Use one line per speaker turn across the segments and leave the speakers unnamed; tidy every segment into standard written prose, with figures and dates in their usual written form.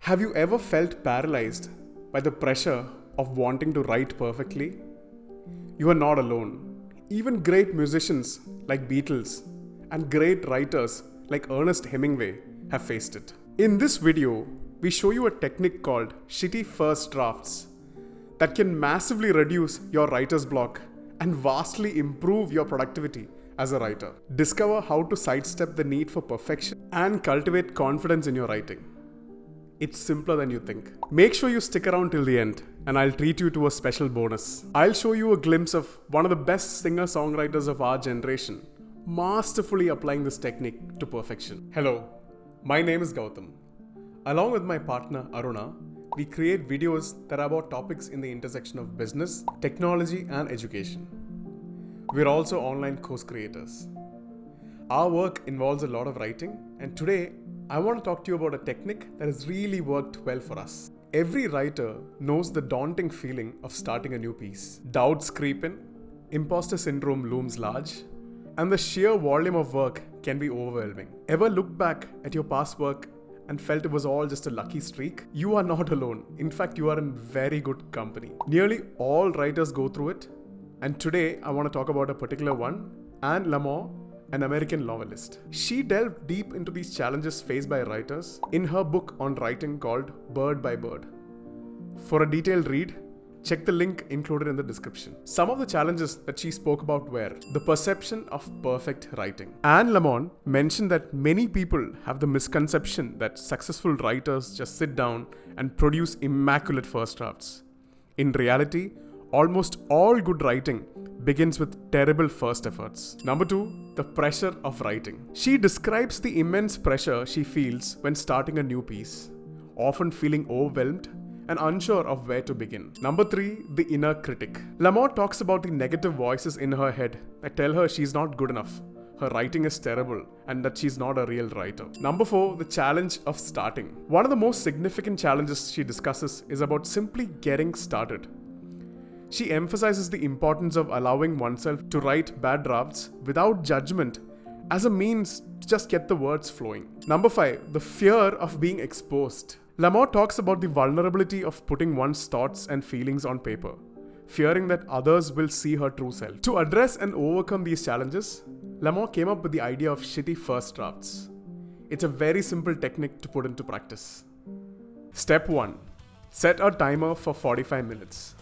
Have you ever felt paralyzed by the pressure of wanting to write perfectly? You are not alone. Even great musicians like Beatles and great writers like Ernest Hemingway have faced it. In this video, we show you a technique called shitty first drafts that can massively reduce your writer's block and vastly improve your productivity as a writer. Discover how to sidestep the need for perfection and cultivate confidence in your writing. It's simpler than you think. Make sure you stick around till the end and I'll treat you to a special bonus. I'll show you a glimpse of one of the best singer-songwriters of our generation masterfully applying this technique to perfection. Hello, my name is Gautam. Along with my partner Aruna, we create videos that are about topics in the intersection of business, technology and education. We're also online course creators. Our work involves a lot of writing, and today I want to talk to you about a technique that has really worked well for us. Every writer knows the daunting feeling of starting a new piece. Doubts creep in, imposter syndrome looms large, and the sheer volume of work can be overwhelming. Ever looked back at your past work and felt it was all just a lucky streak? You are not alone. In fact, you are in very good company. Nearly all writers go through it, and today I want to talk about a particular one, Anne Lamott, an American novelist. She delved deep into these challenges faced by writers in her book on writing called Bird by Bird. For a detailed read, check the link included in the description. Some of the challenges that she spoke about were the perception of perfect writing. Anne Lamott mentioned that many people have the misconception that successful writers just sit down and produce immaculate first drafts. In reality, almost all good writing begins with terrible first efforts. Number 2, the pressure of writing. She describes the immense pressure she feels when starting a new piece, often feeling overwhelmed and unsure of where to begin. Number 3, the inner critic. Lamott talks about the negative voices in her head that tell her she's not good enough, her writing is terrible, and that she's not a real writer. Number 4, the challenge of starting. One of the most significant challenges she discusses is about simply getting started. She emphasizes the importance of allowing oneself to write bad drafts without judgment as a means to just get the words flowing. Number 5, the fear of being exposed. Lamott talks about the vulnerability of putting one's thoughts and feelings on paper, fearing that others will see her true self. To address and overcome these challenges, Lamott came up with the idea of shitty first drafts. It's a very simple technique to put into practice. Step 1. Set a timer for 45 minutes.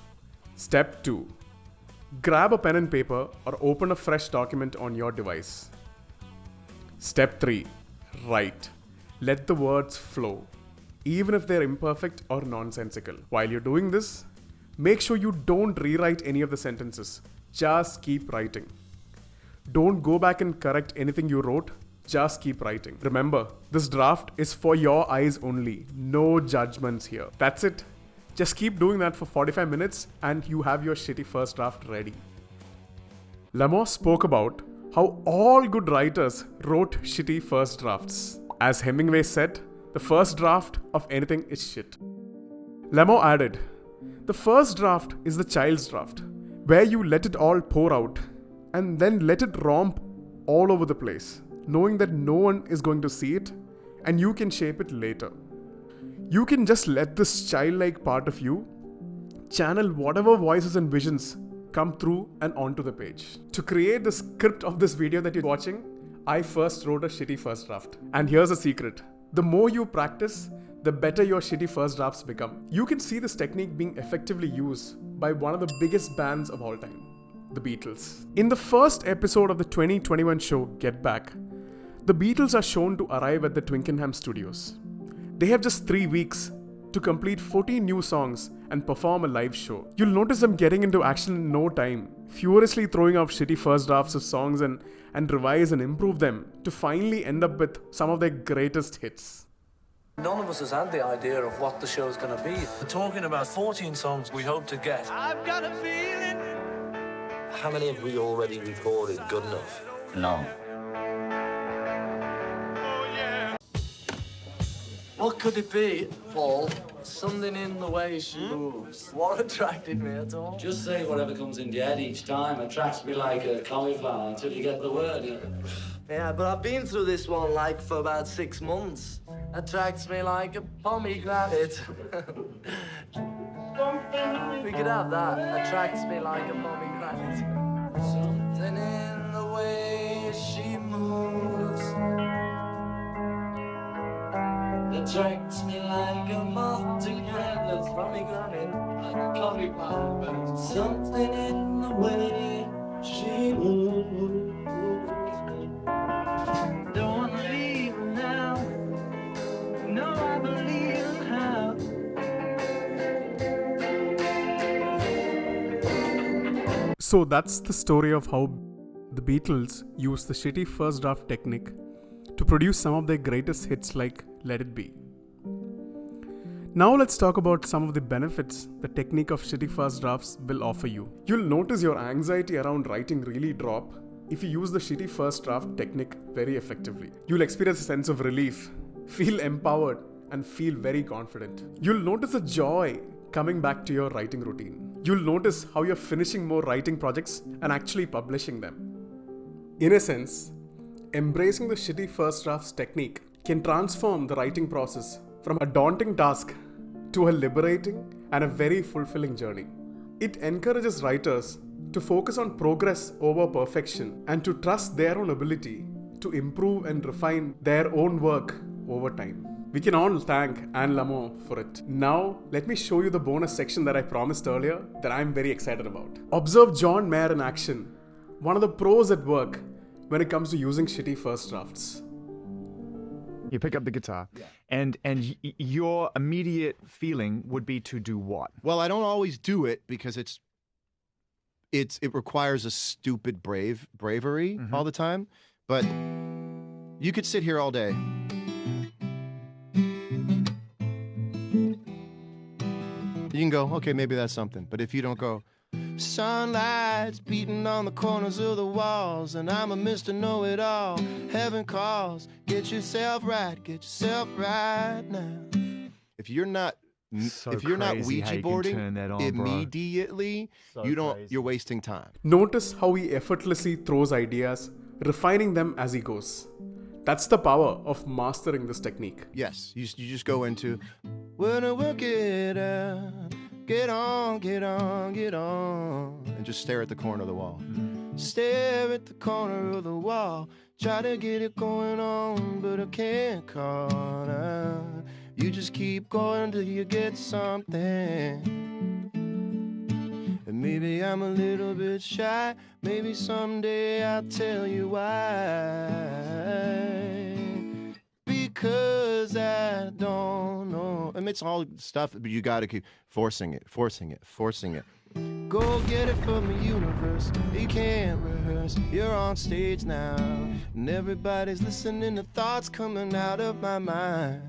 Step 2. Grab a pen and paper or open a fresh document on your device. Step 3. Write. Let the words flow, even if they're imperfect or nonsensical. While you're doing this, make sure you don't rewrite any of the sentences. Just keep writing. Don't go back and correct anything you wrote. Just keep writing. Remember, this draft is for your eyes only. No judgments here. That's it. Just keep doing that for 45 minutes and you have your shitty first draft ready. Lamott spoke about how all good writers wrote shitty first drafts. As Hemingway said, the first draft of anything is shit. Lamott added, the first draft is the child's draft, where you let it all pour out and then let it romp all over the place, knowing that no one is going to see it and you can shape it later. You can just let this childlike part of you channel whatever voices and visions come through and onto the page. To create the script of this video that you're watching, I first wrote a shitty first draft. And here's a secret. The more you practice, the better your shitty first drafts become. You can see this technique being effectively used by one of the biggest bands of all time, the Beatles. In the first episode of the 2021 show Get Back, the Beatles are shown to arrive at the Twickenham studios. They have just 3 weeks to complete 14 new songs and perform a live show. You'll notice them getting into action in no time, furiously throwing out shitty first drafts of songs and revise and improve them to finally end up with some of their greatest hits.
None of us has had the idea of what the show's going to be. We're talking about 14 songs we hope to get. I've got a feeling.
How many have we already recorded good enough?
No.
What could it be, Paul? Something in the way she moves. What attracted me at all?
Just say whatever comes in your head each time. Attracts me like a cauliflower until you get the word.
Yeah, but I've been through this one like for about 6 months.
attracts me like a pomegranate. We could have that. Attracts me like a pomegranate. Something in the way she moves attracts me like a moth to a pomegranate. Like a pomegranate. Something in the way she moves. Don't wanna leave now. No, I believe how.
So that's the story of how the Beatles used the shitty first draft technique to produce some of their greatest hits like Let It Be. Now let's talk about some of the benefits the technique of shitty first drafts will offer you. You'll notice your anxiety around writing really drop if you use the shitty first draft technique very effectively. You'll experience a sense of relief, feel empowered, and feel very confident. You'll notice a joy coming back to your writing routine. You'll notice how you're finishing more writing projects and actually publishing them. In a sense, embracing the shitty first drafts technique can transform the writing process from a daunting task to a liberating and a very fulfilling journey. It encourages writers to focus on progress over perfection and to trust their own ability to improve and refine their own work over time. We can all thank Anne Lamott for it. Now, let me show you the bonus section that I promised earlier that I'm very excited about. Observe John Mayer in action, one of the pros at work when it comes to using shitty first drafts.
You pick up the guitar, and your immediate feeling would be to do what?
Well, I don't always do it because it requires a stupid bravery all the time. But you could sit here all day. You can go, okay, maybe that's something. But if you don't go, sunlight's beating on the corners of the walls, and I'm a Mr. Know-It-All. Heaven calls, get yourself right now. If you're not Ouija boarding immediately, you're wasting time.
Notice how he effortlessly throws ideas, refining them as he goes. That's the power of mastering this technique.
Yes, you just go into, wanna work it out, get on, and just stare at the corner of the wall. Stare at the corner of the wall, try to get it going on, but I can't call out. You just keep going till you get something. And maybe I'm a little bit shy, maybe someday I'll tell you why. Because I don't know. I mean, it's all stuff, but you gotta keep forcing it. Go get it from the universe. You can't rehearse. You're on stage now, and everybody's listening to thoughts coming out of my mind.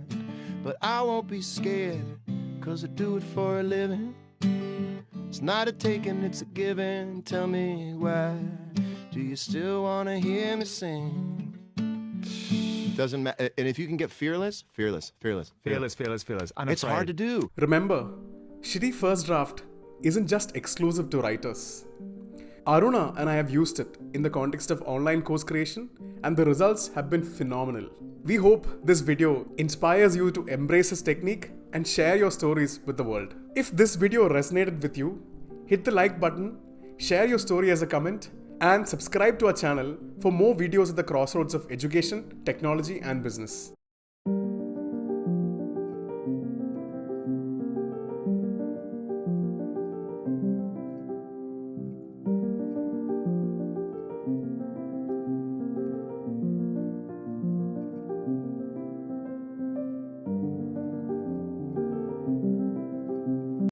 But I won't be scared, 'cause I do it for a living. It's not a taking, it's a giving. Tell me why. Do you still wanna hear me sing? Doesn't matter. And if you can get fearless.
Unafraid.
It's hard to do.
Remember, shitty first draft isn't just exclusive to writers. Aruna and I have used it in the context of online course creation, and the results have been phenomenal. We hope this video inspires you to embrace this technique and share your stories with the world. If this video resonated with you, hit the like button, share your story as a comment, and subscribe to our channel for more videos at the crossroads of education, technology, and business.